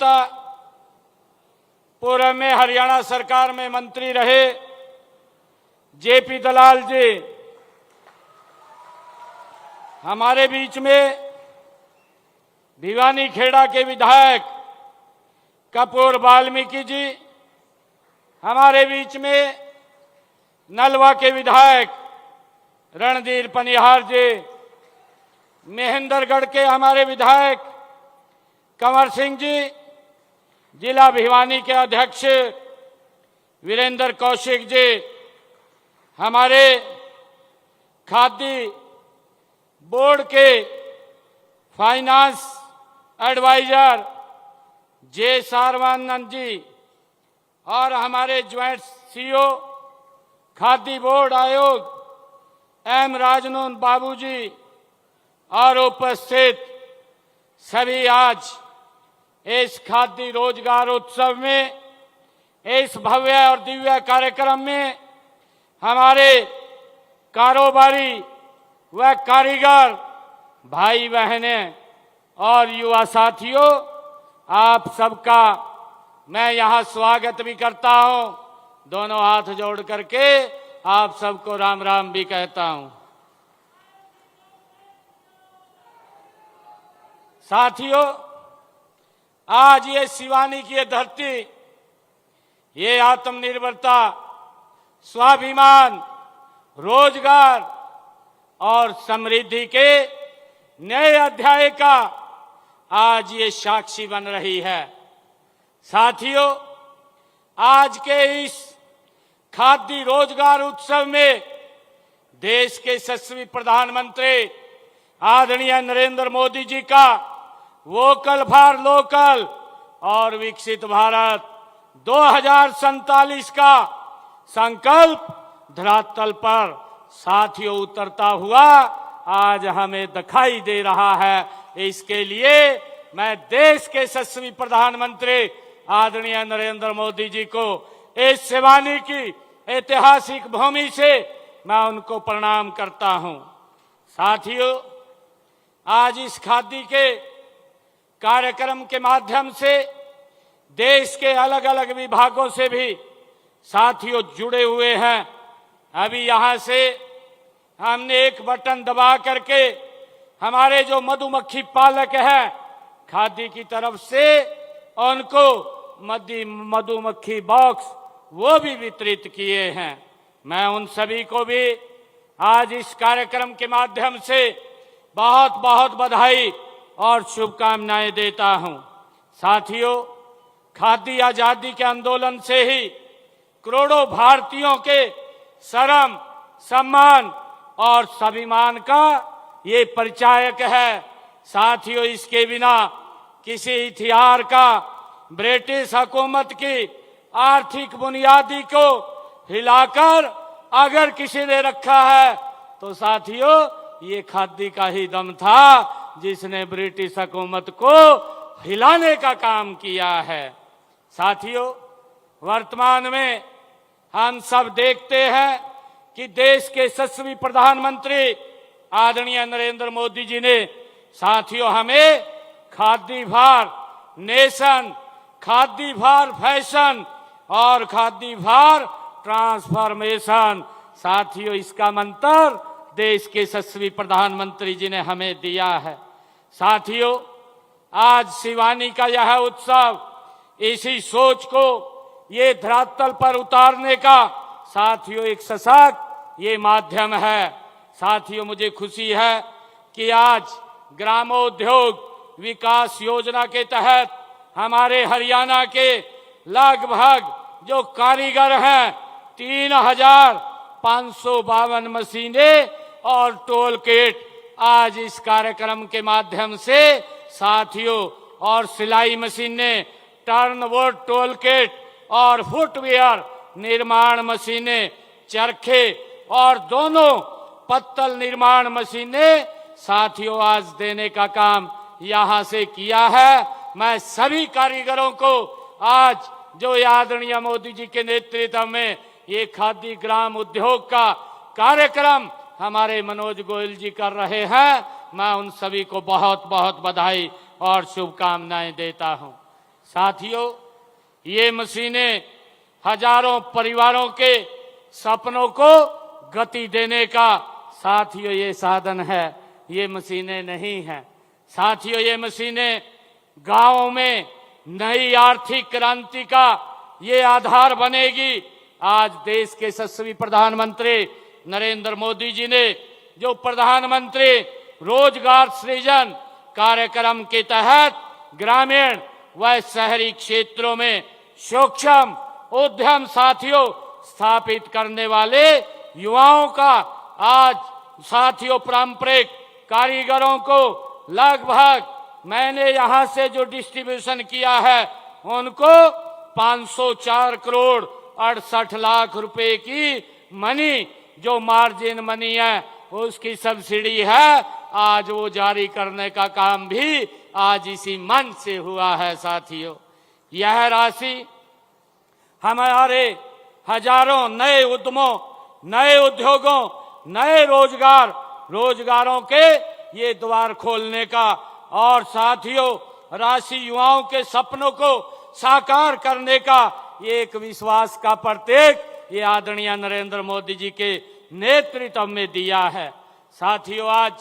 नेता, पूर्व में हरियाणा सरकार में मंत्री रहे जेपी दलाल जी, हमारे बीच में भिवानी खेड़ा के विधायक कपूर वाल्मीकि जी, हमारे बीच में नलवा के विधायक रणधीर पनिहार जी, महेंद्रगढ़ के हमारे विधायक कंवर सिंह जी, जिला भिवानी के अध्यक्ष वीरेंद्र कौशिक जी, हमारे खादी बोर्ड के फाइनेंस एडवाइजर जे सारवानंद जी और हमारे ज्वाइंट सीईओ खादी बोर्ड आयोग एम राजनोन बाबू जी और उपस्थित सभी आज इस खादी रोजगार उत्सव में, इस भव्य और दिव्य कार्यक्रम में हमारे कारोबारी व कारीगर भाई बहनें और युवा साथियों, आप सबका मैं यहाँ स्वागत भी करता हूँ। दोनों हाथ जोड़ करके आप सबको राम राम भी कहता हूँ। साथियों, आज ये सिवानी की ये धरती, ये आत्मनिर्भरता, स्वाभिमान, रोजगार और समृद्धि के नए अध्याय का आज ये साक्षी बन रही है। साथियों, आज के इस खादी रोजगार उत्सव में देश के यशस्वी प्रधानमंत्री आदरणीय नरेंद्र मोदी जी का वोकल फॉर लोकल और विकसित भारत 2047 का संकल्प धरातल पर साथियों उतरता हुआ आज हमें दिखाई दे रहा है। इसके लिए मैं देश के यशस्वी प्रधानमंत्री आदरणीय नरेंद्र मोदी जी को इस सिवानी की ऐतिहासिक भूमि से मैं उनको प्रणाम करता हूं। साथियों, आज इस खादी के कार्यक्रम के माध्यम से देश के अलग अलग विभागों से भी साथियों जुड़े हुए हैं। अभी यहां से हमने एक बटन दबा करके हमारे जो मधुमक्खी पालक हैं खादी की तरफ से उनको मधुमक्खी बॉक्स वो भी वितरित किए हैं। मैं उन सभी को भी आज इस कार्यक्रम के माध्यम से बहुत बहुत बधाई और शुभकामनाएं देता हूं। साथियों, खादी आजादी के आंदोलन से ही करोड़ों भारतीयों के श्रम, सम्मान और स्वाभिमान का ये परिचायक है। साथियों, इसके बिना किसी हथियार का ब्रिटिश हुकूमत की आर्थिक बुनियादी को हिलाकर अगर किसी ने रखा है तो साथियों ये खादी का ही दम था जिसने ब्रिटिश हुकूमत को हिलाने का काम किया है। साथियों, वर्तमान में हम सब देखते हैं कि देश के यशस्वी प्रधानमंत्री आदरणीय नरेंद्र मोदी जी ने साथियों हमें khadi for nation, khadi for fashion और खादी फॉर ट्रांसफॉर्मेशन, साथियों इसका मंत्र देश के यशस्वी प्रधानमंत्री जी ने हमें दिया है। साथियों, आज सिवानी का यह उत्सव इसी सोच को ये धरातल पर उतारने का साथियों एक सशक्त ये माध्यम है। साथियों, मुझे खुशी है कि आज ग्रामोद्योग विकास योजना के तहत हमारे हरियाणा के लगभग जो कारीगर हैं 3552 मशीनें और टोल किट आज इस कार्यक्रम के माध्यम से साथियों और सिलाई मशीनें, टर्नवुड टोल किट और फुटवियर निर्माण मशीनें, चरखे और दोनों पत्तल निर्माण मशीनें साथियों आज देने का काम यहां से किया है। मैं सभी कारीगरों को आज जो आदरणीय मोदी जी के नेतृत्व में ये खादी ग्राम उद्योग का कार्यक्रम हमारे मनोज गोयल जी कर रहे हैं, मैं उन सभी को बहुत बहुत बधाई और शुभकामनाएं देता हूं। साथियों, ये मशीनें हजारों परिवारों के सपनों को गति देने का साथियों ये साधन है, ये मशीनें नहीं हैं। साथियों, ये मशीनें गांवों में नई आर्थिक क्रांति का ये आधार बनेगी। आज देश के यशस्वी प्रधानमंत्री नरेंद्र मोदी जी ने जो प्रधानमंत्री रोजगार सृजन कार्यक्रम के तहत ग्रामीण व शहरी क्षेत्रों में सूक्ष्म उद्यम साथियों स्थापित करने वाले युवाओं का आज साथियों पारंपरिक कारीगरों को लगभग मैंने यहां से जो डिस्ट्रीब्यूशन किया है उनको 504 करोड़ 68 लाख रुपए की मनी जो मार्जिन मनी है उसकी सब्सिडी है, आज वो जारी करने का काम भी आज इसी मंच से हुआ है। साथियों, यह राशि हमारे हजारों नए उद्यमों, नए उद्योगों, नए रोजगारों के ये द्वार खोलने का और साथियों राशि युवाओं के सपनों को साकार करने का एक विश्वास का प्रतीक ये आदरणीय नरेंद्र मोदी जी के नेतृत्व में दिया है। साथियों, आज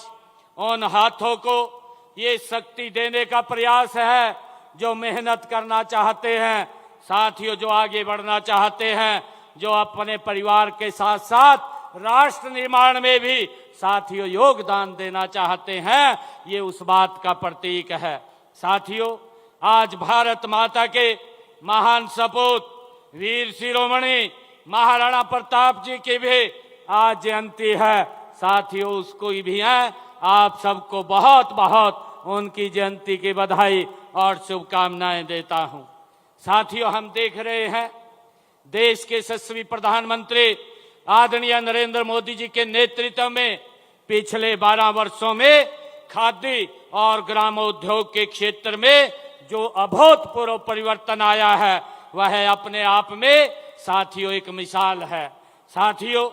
उन हाथों को ये शक्ति देने का प्रयास है जो मेहनत करना चाहते हैं, साथियों जो आगे बढ़ना चाहते हैं, जो अपने परिवार के साथ साथ राष्ट्र निर्माण में भी साथियों योगदान देना चाहते हैं, ये उस बात का प्रतीक है। साथियों, आज भारत माता के महान सपूत वीर शिरोमणि महाराणा प्रताप जी की भी आज जयंती है। साथियों, उसको भी है, आप सबको बहुत बहुत उनकी जयंती की बधाई और शुभकामनाएं देता हूं। साथियों, हम देख रहे हैं देश के यशस्वी प्रधानमंत्री आदरणीय नरेंद्र मोदी जी के नेतृत्व में पिछले 12 वर्षों में खादी और ग्रामोद्योग के क्षेत्र में जो अभूतपूर्व परिवर्तन आया है वह अपने आप में साथियों एक मिसाल है। साथियों,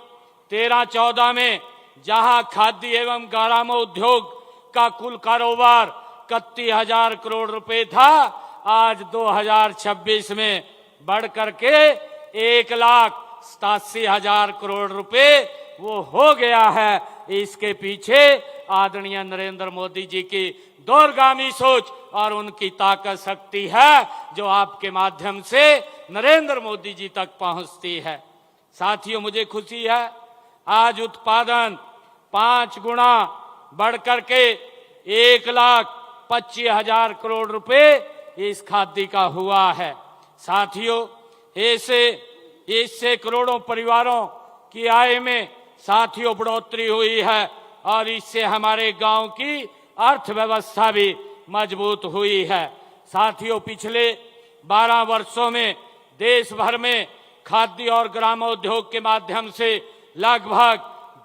13-14 में जहां खादी एवं ग्रामोद्योग का कुल कारोबार 31,000 करोड़ रुपए था, आज 2026 में बढ़ करके 1,87,000 करोड़ रुपए वो हो गया है। इसके पीछे आदरणीय नरेंद्र मोदी जी की दूरगामी सोच और उनकी ताकत शक्ति है जो आपके माध्यम से नरेंद्र मोदी जी तक पहुंचती है। साथियों, मुझे खुशी है आज उत्पादन 5 गुना बढ़ करके 1,25,000 करोड़ रुपए इस खादी का हुआ है। साथियों, इससे करोड़ों परिवारों की आय में साथियों बढ़ोतरी हुई है और इससे हमारे गांव की अर्थव्यवस्था भी मजबूत हुई है। साथियों, पिछले 12 वर्षों में देश भर में खादी और ग्रामोद्योग के माध्यम से लगभग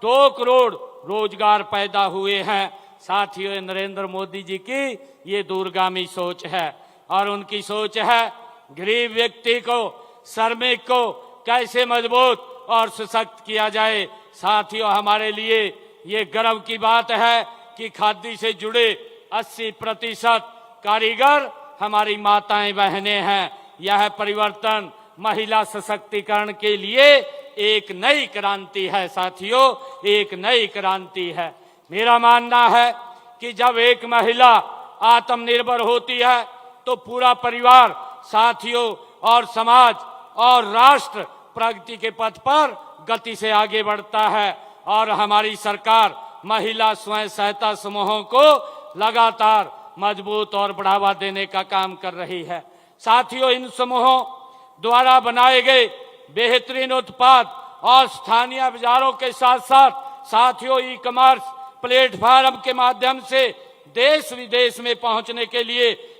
2 करोड़ रोजगार पैदा हुए हैं। साथियों, नरेंद्र मोदी जी की ये दूरगामी सोच है और उनकी सोच है गरीब व्यक्ति को, श्रमिक को कैसे मजबूत और सशक्त किया जाए। साथियों, हमारे लिए ये गर्व की बात है कि खादी से जुड़े 80% कारीगर हमारी माताएं बहनें हैं। यह परिवर्तन महिला सशक्तिकरण के लिए एक नई क्रांति है। साथियों, एक नई क्रांति है। मेरा मानना है कि जब एक महिला आत्मनिर्भर होती है तो पूरा परिवार, साथियों, और समाज और राष्ट्र प्रगति के पथ पर गति से आगे बढ़ता है और हमारी सरकार महिला स्वयं सहायता समूहों को लगातार मजबूत और बढ़ावा देने का काम कर रही है। साथियों, इन समूहों द्वारा बनाए गए बेहतरीन उत्पाद और स्थानीय बाजारों के साथ साथ साथियों ई कॉमर्स प्लेटफॉर्म के माध्यम से देश विदेश में पहुंचने के लिए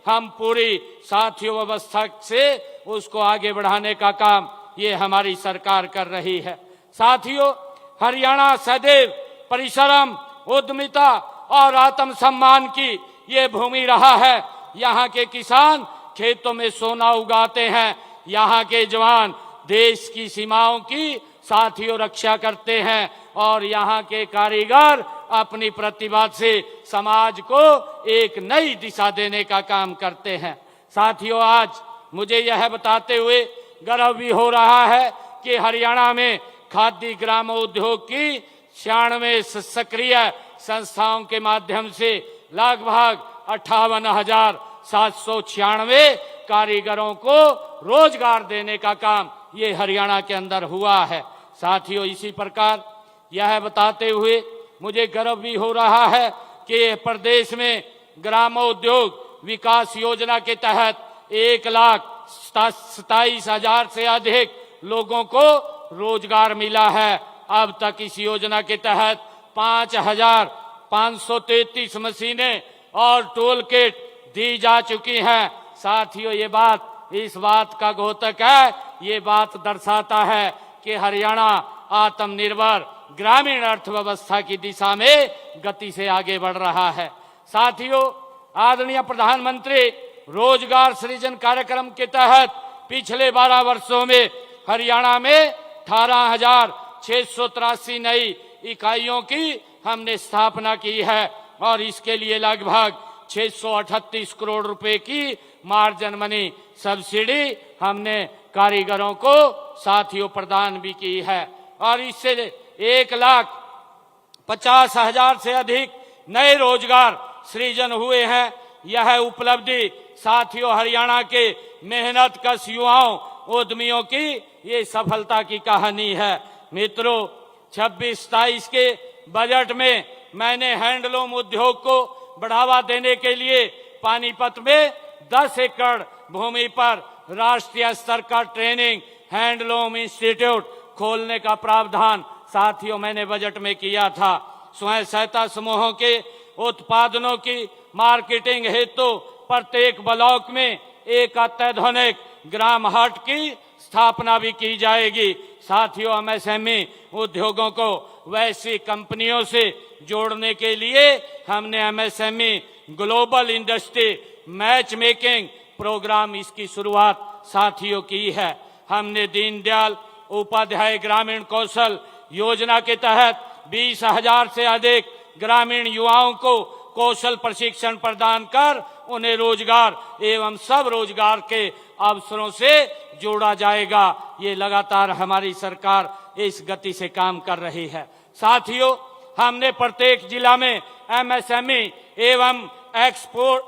हम पूरी साथियों व्यवस्था से उसको आगे बढ़ाने का काम ये हमारी सरकार कर रही है। साथियों, हरियाणा सदैव परिश्रम, उद्यमिता और आत्मसम्मान की ये भूमि रहा है। यहाँ के किसान खेतों में सोना उगाते हैं, यहाँ के जवान देश की सीमाओं की साथियों रक्षा करते हैं और यहाँ के कारीगर अपनी प्रतिभा से समाज को एक नई दिशा देने का काम करते हैं। साथियों, आज मुझे यह बताते हुए गर्व भी हो रहा है कि हरियाणा में खादी ग्रामोद्योग की 96 सक्रिय संस्थाओं के माध्यम से लगभग 58,796 कारीगरों को रोजगार देने का काम ये हरियाणा के अंदर हुआ है। साथियों, इसी प्रकार यह बताते हुए मुझे गर्व भी हो रहा है कि प्रदेश में ग्रामोद्योग विकास योजना के तहत 1,27,000 से अधिक लोगों को रोजगार मिला है। अब तक इस योजना के तहत 5,533 मशीनें और टूल किट दी जा चुकी हैं। साथियों, इस बात का द्योतक है, ये बात दर्शाता है कि हरियाणा आत्मनिर्भर ग्रामीण अर्थव्यवस्था की दिशा में गति से आगे बढ़ रहा है। साथियों, आदरणीय प्रधानमंत्री रोजगार सृजन कार्यक्रम के तहत पिछले 12 वर्षों में हरियाणा में 18,683 नई इकाइयों की हमने स्थापना की है और इसके लिए लगभग 638 करोड़ रुपए की मार्जिन मनी सब्सिडी हमने कारीगरों को साथियों प्रदान भी की है और इससे 1,50,000 से अधिक नए रोजगार सृजन हुए हैं। यह उपलब्धि साथियों हरियाणा के मेहनतकश युवाओं उद्यमियों की ये सफलता की कहानी है। मित्रों, 26-27 के बजट में मैंने हैंडलूम उद्योग को बढ़ावा देने के लिए पानीपत में 10 एकड़ भूमि पर राष्ट्रीय स्तर का ट्रेनिंग हैंडलूम इंस्टीट्यूट खोलने का प्रावधान साथियों मैंने बजट में किया था। स्वयं सहायता समूहों के उत्पादनों की मार्केटिंग हेतु प्रत्येक ब्लॉक में एक अत्याधुनिक ग्राम हाट की स्थापना भी की जाएगी। साथियों, एमएसएमई उद्योगों को वैश्विक कंपनियों से जोड़ने के लिए हमने MSME global industry match making programme इसकी शुरुआत साथियों की है। हमने दीनदयाल उपाध्याय ग्रामीण कौशल योजना के तहत 20,000 से अधिक ग्रामीण युवाओं को कौशल प्रशिक्षण प्रदान कर उन्हें रोजगार एवं सब रोजगार के अवसरों से जोड़ा जाएगा। ये लगातार हमारी सरकार इस गति से काम कर रही है। साथियों, हमने प्रत्येक जिला में एमएसएमई एवं एक्सपोर्ट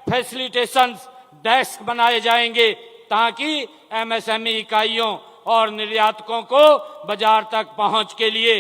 फैसिलिटेशन डेस्क बनाए जाएंगे ताकि एमएसएमई इकाइयों और निर्यातकों को बाजार तक पहुंच के लिए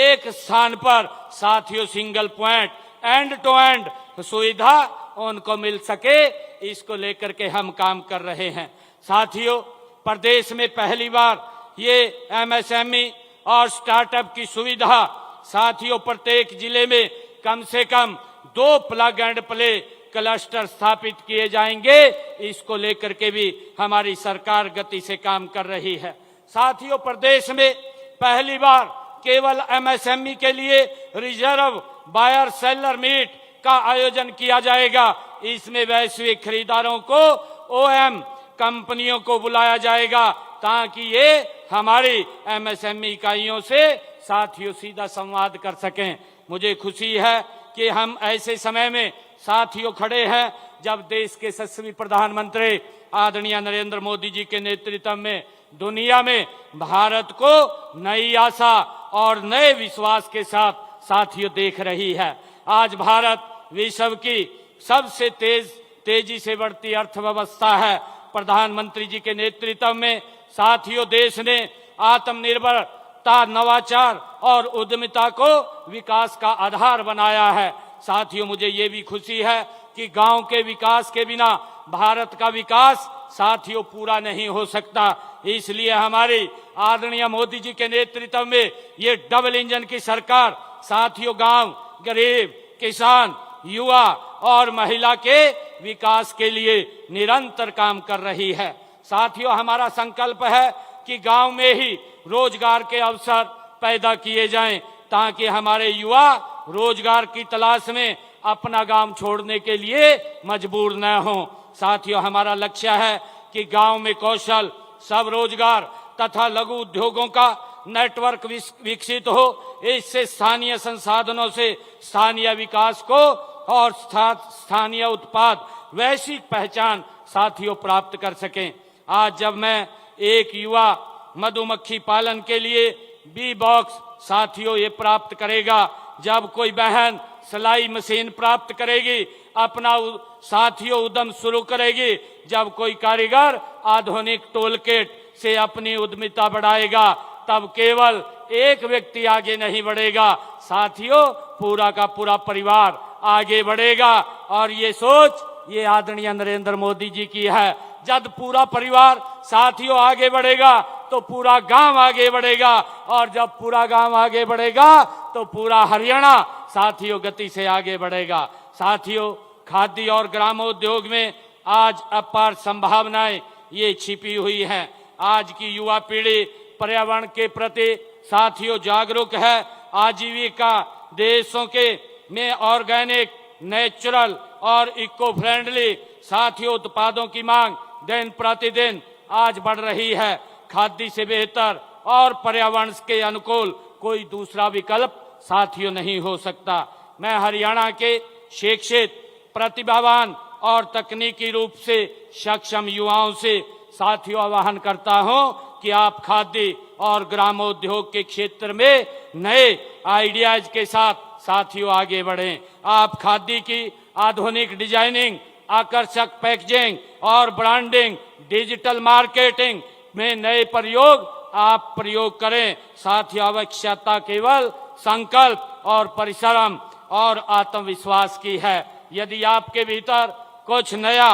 एक स्थान पर साथियों single point end to end सुविधा उनको मिल सके, इसको लेकर के हम काम कर रहे हैं। साथियों, प्रदेश में पहली बार ये एमएसएमई और स्टार्टअप की सुविधा साथियों प्रत्येक जिले में कम से कम 2 प्लग एंड प्ले क्लस्टर स्थापित किए जाएंगे। इसको लेकर के भी हमारी सरकार गति से काम कर रही है। साथियों, प्रदेश में पहली बार केवल एमएसएमई के लिए रिजर्व बायर सेलर मीट का आयोजन किया जाएगा। इसमें वैश्विक खरीदारों को ओएम कंपनियों को बुलाया जाएगा ताकि ये हमारी एमएसएमई इकाइयों से साथियों सीधा संवाद कर सकें। मुझे खुशी है कि हम ऐसे समय में साथियों खड़े हैं जब देश के यशस्वी प्रधानमंत्री आदरणीय नरेंद्र मोदी जी के नेतृत्व में दुनिया में भारत को नई आशा और नए विश्वास के साथ साथियों देख रही है। आज भारत विश्व की सबसे तेजी से बढ़ती अर्थव्यवस्था है। प्रधानमंत्री जी के नेतृत्व में साथियों देश ने आत्मनिर्भरता, नवाचार और उद्यमिता को विकास का आधार बनाया है। साथियों, मुझे ये भी खुशी है कि गांव के विकास के बिना भारत का विकास साथियों पूरा नहीं हो सकता। इसलिए हमारी आदरणीय मोदी जी के नेतृत्व में ये डबल इंजन की सरकार साथियों गांव, गरीब, किसान, युवा और महिला के विकास के लिए निरंतर काम कर रही है। साथियों, हमारा संकल्प है कि गांव में ही रोजगार के अवसर पैदा किए जाएं ताकि हमारे युवा रोजगार की तलाश में अपना गांव छोड़ने के लिए मजबूर न हों। साथियों, हमारा लक्ष्य है कि गांव में कौशल, सब रोजगार तथा लघु उद्योगों का नेटवर्क विकसित हो। इससे स्थानीय संसाधनों से स्थानीय विकास को और स्थानीय उत्पाद वैश्विक पहचान साथियों प्राप्त कर सकें। आज जब मैं एक युवा मधुमक्खी पालन के लिए बी बॉक्स साथियों ये प्राप्त करेगा, जब कोई बहन सिलाई मशीन प्राप्त करेगी, अपना साथियों उद्यम शुरू करेगी, जब कोई कारीगर आधुनिक टूल किट से अपनी उद्यमिता बढ़ाएगा, तब केवल एक व्यक्ति आगे नहीं बढ़ेगा साथियों, पूरा का पूरा परिवार आगे बढ़ेगा। और ये सोच ये आदरणीय नरेंद्र मोदी जी की है। जब पूरा परिवार साथियों आगे बढ़ेगा तो पूरा गांव आगे बढ़ेगा, और जब पूरा गांव आगे बढ़ेगा तो पूरा हरियाणा साथियों गति से आगे बढ़ेगा। साथियों, खादी और ग्रामोद्योग में आज अपार संभावनाएं ये छिपी हुई हैं। आज की युवा पीढ़ी पर्यावरण के प्रति साथियों जागरूक है। आजीविका देशों के में ऑर्गेनिक, नेचुरल और इको फ्रेंडली साथियों उत्पादों की मांग दिन प्रतिदिन आज बढ़ रही है। खादी से बेहतर और पर्यावरण के अनुकूल कोई दूसरा विकल्प साथियों नहीं हो सकता। मैं हरियाणा के शिक्षित, प्रतिभावान और तकनीकी रूप से सक्षम युवाओं से साथियों आह्वान करता हूं कि आप खादी और ग्रामोद्योग के क्षेत्र में नए आइडियाज के साथ साथियों आगे बढ़ें। आप खादी की आधुनिक डिजाइनिंग, आकर्षक पैकेजिंग और ब्रांडिंग, डिजिटल मार्केटिंग में नए प्रयोग करें। साथियों, आवश्यकता केवल संकल्प और परिश्रम और आत्मविश्वास की है। यदि आपके भीतर कुछ नया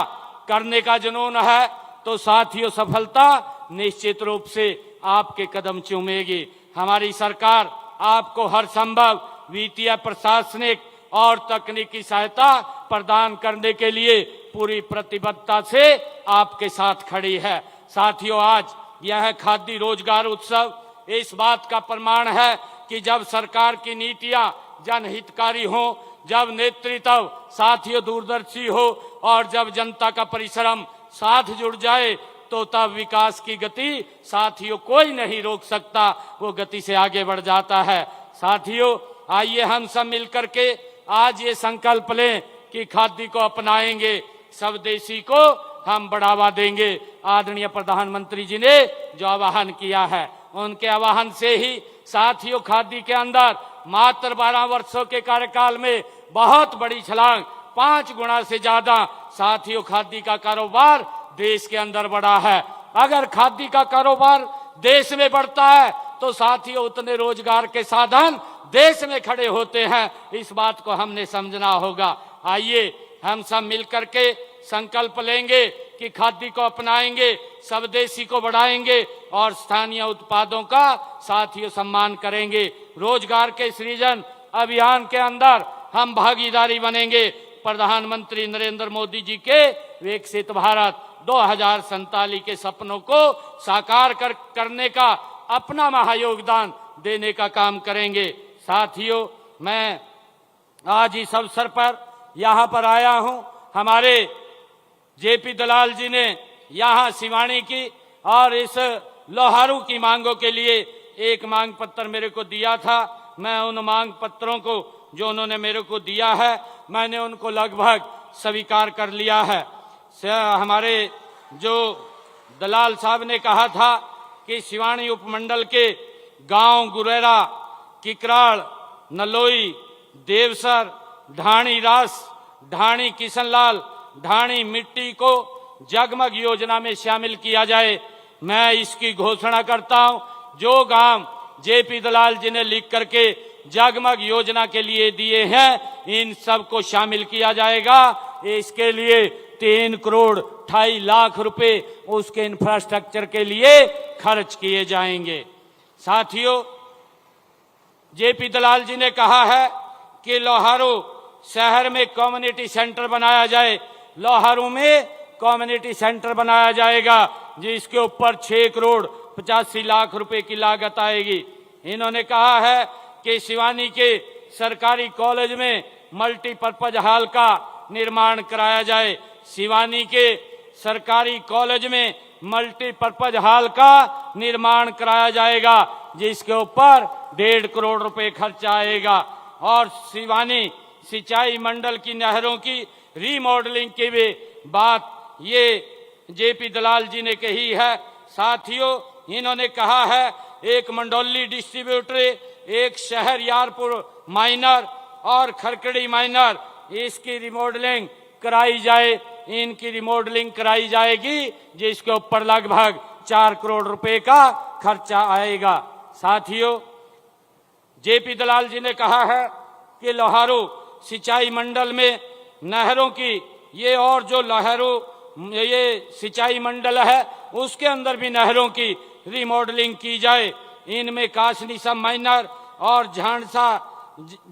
करने का जुनून है तो साथियों सफलता निश्चित रूप से आपके कदम चूमेगी। हमारी सरकार आपको हर संभव वित्तीय, प्रशासनिक और तकनीकी सहायता प्रदान करने के लिए पूरी प्रतिबद्धता से आपके साथ खड़ी है। साथियों, आज यह खादी रोजगार उत्सव इस बात का प्रमाण है कि जब सरकार की नीतियां जनहितकारी हो, जब नेतृत्व साथियों दूरदर्शी हो और जब जनता का परिश्रम साथ जुड़ जाए तो तब विकास की गति साथियों कोई नहीं रोक सकता, वो गति से आगे बढ़ जाता है। साथियों, आइए हम सब मिलकर के आज ये संकल्प लें कि खादी को अपनाएंगे, स्वदेशी को हम बढ़ावा देंगे। आदरणीय प्रधानमंत्री जी ने जो आह्वान किया है, उनके आह्वान से ही साथियों खादी के अंदर मात्र 12 वर्षों के कार्यकाल में बहुत बड़ी छलांग, 5 गुना से ज्यादा साथियों खादी का कारोबार देश के अंदर बढ़ा है। अगर खादी का कारोबार देश में बढ़ता है तो साथियों उतने रोजगार के साधन देश में खड़े होते हैं। इस बात को हमने समझना होगा। आइए हम सब मिलकर के संकल्प लेंगे कि खादी को अपनाएंगे, स्वदेशी को बढ़ाएंगे और स्थानीय उत्पादों का साथियों सम्मान करेंगे। रोजगार के सृजन अभियान के अंदर हम भागीदारी बनेंगे। प्रधानमंत्री नरेंद्र मोदी जी के विकसित भारत 2047 के सपनों को साकार करने का अपना महायोगदान देने का काम करेंगे। साथियों, मैं आज इस अवसर पर यहाँ पर आया हूँ। हमारे जेपी दलाल जी ने यहाँ सिवानी की और इस लोहारू की मांगों के लिए एक मांग पत्र मेरे को दिया था। मैं उन मांग पत्रों को जो उन्होंने मेरे को दिया है, मैंने उनको लगभग स्वीकार कर लिया है। हमारे जो दलाल साहब ने कहा था कि सिवानी उपमंडल के गांव गुरेरा, किकराड़, नलोई, देवसर, ढाणी रास, ढाणी किशनलाल, ढाणी मिट्टी को जगमग योजना में शामिल किया जाए। मैं इसकी घोषणा करता हूं, जो गांव जेपी दलाल जी ने लिख करके जगमग योजना के लिए दिए हैं, इन सब को शामिल किया जाएगा। इसके लिए 3 करोड़ 28 लाख रुपए उसके इंफ्रास्ट्रक्चर के लिए खर्च किए जाएंगे। साथियों, जेपी दलाल जी ने कहा है कि लोहारू शहर में कम्युनिटी सेंटर बनाया जाए। लोहारू में कम्युनिटी सेंटर बनाया जाएगा जिसके ऊपर 6 करोड़ 85 लाख रुपए की लागत आएगी। इन्होंने कहा है कि सिवानी के सरकारी कॉलेज में मल्टीपर्पज हॉल का निर्माण कराया जाए। सिवानी के सरकारी कॉलेज में मल्टीपर्पज हॉल का निर्माण कराया जाएगा जिसके ऊपर 1.5 करोड़ रुपए खर्च आएगा। और सिवानी सिंचाई मंडल की नहरों की रीमॉडलिंग की भी बात ये जेपी दलाल जी ने कही है। साथियों, इन्होंने कहा है एक मंडोली डिस्ट्रीब्यूटर, एक शहर यारपुर माइनर और खरकड़ी माइनर, इसकी रिमॉडलिंग कराई जाए। इनकी रिमॉडलिंग कराई जाएगी जिसके ऊपर लगभग 4 करोड़ रुपए का खर्चा आएगा। साथियों, जेपी दलाल जी ने कहा है कि लोहारू सिंचाई मंडल में नहरों की ये और जो लोहारू ये सिंचाई मंडल है उसके अंदर भी नहरों की रिमॉडलिंग की जाए। इनमें कासनीसा माइनर और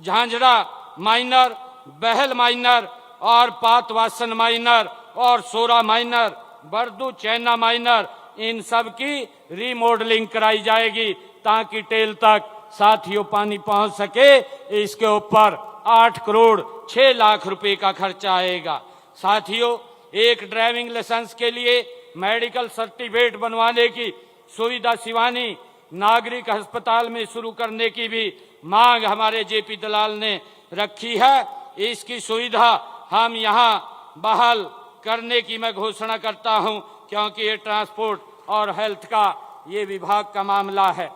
झांझरा माइनर, बहल माइनर और पातवासन माइनर और सोरा माइनर, बरदू चैना माइनर, इन सब की रिमॉडलिंग कराई जाएगी ताकि टेल तक साथियों पानी पहुंच सके। इसके ऊपर 8 करोड़ 6 लाख रुपए का खर्चा आएगा। साथियों, एक ड्राइविंग लाइसेंस के लिए मेडिकल सर्टिफिकेट बनवाने की सुविधा सिवानी नागरिक अस्पताल में शुरू करने की भी मांग हमारे जेपी दलाल ने रखी है। इसकी सुविधा हम यहां बहाल करने की मैं घोषणा करता हूं, क्योंकि ये ट्रांसपोर्ट और हेल्थ का ये विभाग का मामला है।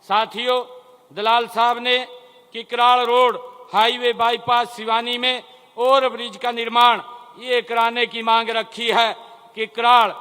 साथियों, दलाल साहब ने किकराड़ रोड हाईवे बाईपास सिवानी में ओवर ब्रिज का निर्माण ये कराने की मांग रखी है। किकराड़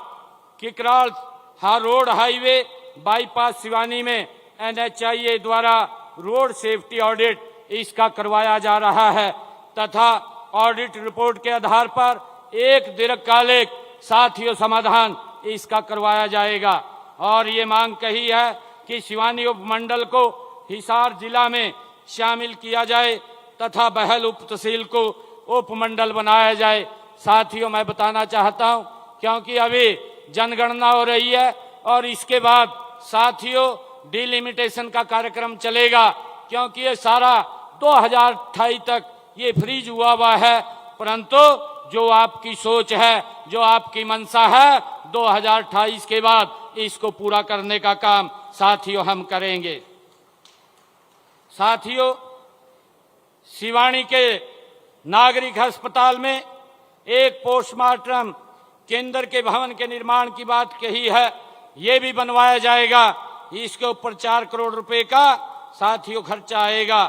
रोड हाईवे बाईपास सिवानी में NHIA द्वारा रोड सेफ्टी ऑडिट इसका करवाया जा रहा है तथा ऑडिट रिपोर्ट के आधार पर एक दीर्घकालिक साथियों समाधान इसका करवाया जाएगा। और ये मांग कही है कि सिवानी उपमंडल को हिसार जिला में शामिल किया जाए तथा बहल उप तहसील को उपमंडल बनाया जाए। साथियों, मैं बताना चाहता हूं, क्योंकि अभी जनगणना हो रही है और इसके बाद साथियों डिलिमिटेशन का कार्यक्रम चलेगा, क्योंकि ये सारा 2028 तक ये फ्रीज हुआ है। परंतु जो आपकी सोच है, जो आपकी मंशा है, 2028 के बाद इसको पूरा करने का काम साथियों हम करेंगे। साथियों, सिवानी के नागरिक अस्पताल में एक पोस्टमार्टम केंद्र के भवन के निर्माण की बात कही है, ये भी बनवाया जाएगा। इसके ऊपर 4 करोड़ रुपए का साथियों खर्चा आएगा।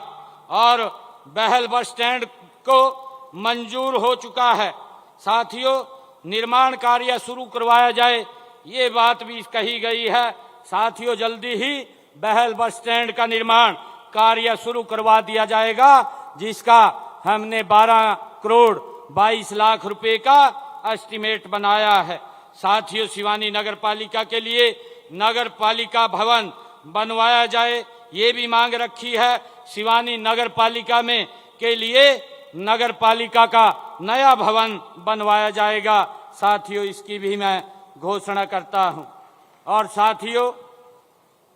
और बहल बस स्टैंड को मंजूर हो चुका है। साथियों, निर्माण कार्य शुरू करवाया जाए, ये बात भी कही गई है। साथियों, जल्दी ही बहल बस स्टैंड का निर्माण कार्य शुरू करवा दिया जाएगा, जिसका हमने 12 करोड़ 22 लाख रुपए का एस्टीमेट बनाया है। साथियों, सिवानी नगर पालिका के लिए नगर पालिका भवन बनवाया जाए, ये भी मांग रखी है। सिवानी नगर पालिका में के लिए नगर पालिका का नया भवन बनवाया जाएगा। साथियों, इसकी भी मैं घोषणा करता हूं। और साथियों,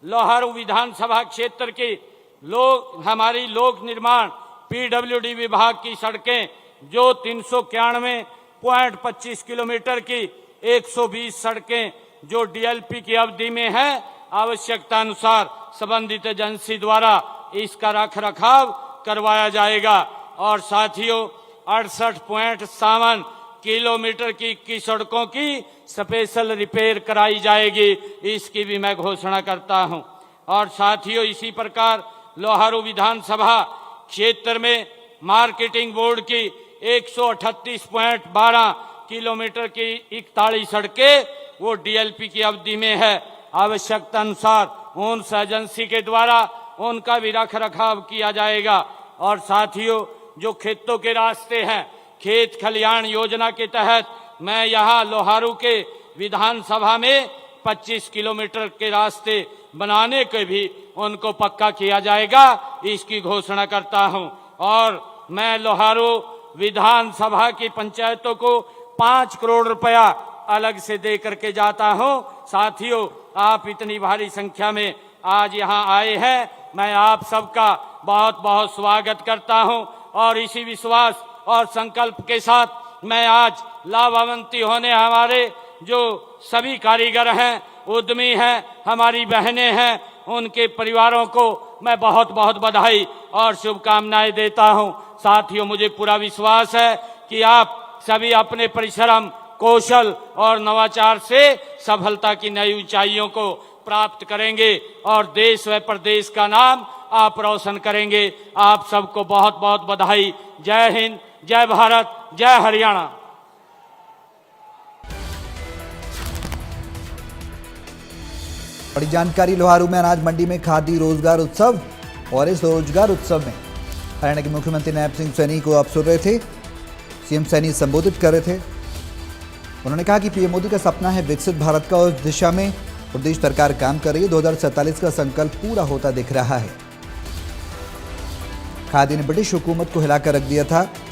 लोहारू विधानसभा क्षेत्र की हमारी लोक निर्माण PWD विभाग की सड़कें जो 391.25 किलोमीटर की 120 सड़कें जो DLP की अवधि में है, आवश्यकता अनुसार संबंधित एजेंसी द्वारा इसका रखरखाव करवाया जाएगा। और साथियों, 68.57 किलोमीटर की सड़कों की स्पेशल रिपेयर कराई जाएगी, इसकी भी मैं घोषणा करता हूं। और साथियों, इसी प्रकार लोहारू विधानसभा क्षेत्र में मार्केटिंग बोर्ड की 138.12 किलोमीटर की 41 सड़कें वो DLP की अवधि में है, आवश्यकता अनुसार उन एजेंसी के द्वारा उनका भी रखरखाव किया जाएगा। और साथियों, जो खेतों के रास्ते हैं, खेत खलिहान योजना के तहत मैं यहाँ लोहारू के विधानसभा में 25 किलोमीटर के रास्ते बनाने के भी उनको पक्का किया जाएगा, इसकी घोषणा करता हूं। और मैं लोहारू विधानसभा की पंचायतों को 5 करोड़ रुपया अलग से दे करके जाता हूं। साथियों, आप इतनी भारी संख्या में आज यहां आए हैं, मैं आप सबका बहुत बहुत स्वागत करता हूं। और इसी विश्वास और संकल्प के साथ मैं आज लाभान्वित होने हमारे जो सभी कारीगर हैं, उद्यमी हैं, हमारी बहनें हैं, उनके परिवारों को मैं बहुत बहुत बधाई और शुभकामनाएं देता हूं। साथियों, मुझे पूरा विश्वास है कि आप सभी अपने परिश्रम कौशल और नवाचार से सफलता की नई ऊंचाइयों को प्राप्त करेंगे और देश व प्रदेश का नाम आप रोशन करेंगे। आप सबको बहुत बहुत बधाई। जय हिंद, जय भारत, जय हरियाणा। बड़ी जानकारी लोहारू में अनाज मंडी में खादी रोजगार उत्सव, और इस रोजगार उत्सव में हरियाणा के मुख्यमंत्री नायब सिंह सैनी को आप सुन रहे थे। सीएम सैनी संबोधित कर रहे थे। उन्होंने कहा कि पीएम मोदी का सपना है विकसित भारत का, और उस दिशा में प्रदेश सरकार काम कर रही है। 2047 का संकल्प पूरा होता दिख रहा है। खादी ने ब्रिटिश हुकूमत को हिलाकर रख दिया था।